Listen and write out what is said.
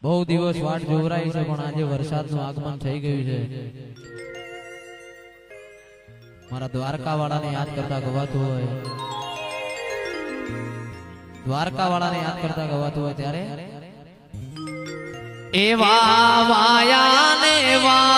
બહુ દિવસ વાટ જોવરાઈ છે પણ આજે વરસાદનું આગમન થઈ ગયું છે। મારા દ્વારકા વાળાને યાદ કરતા ગવાતું હોય, દ્વારકા વાળાને યાદ કરતા ગવાતું હોય ત્યારે એવા વાયા ને વા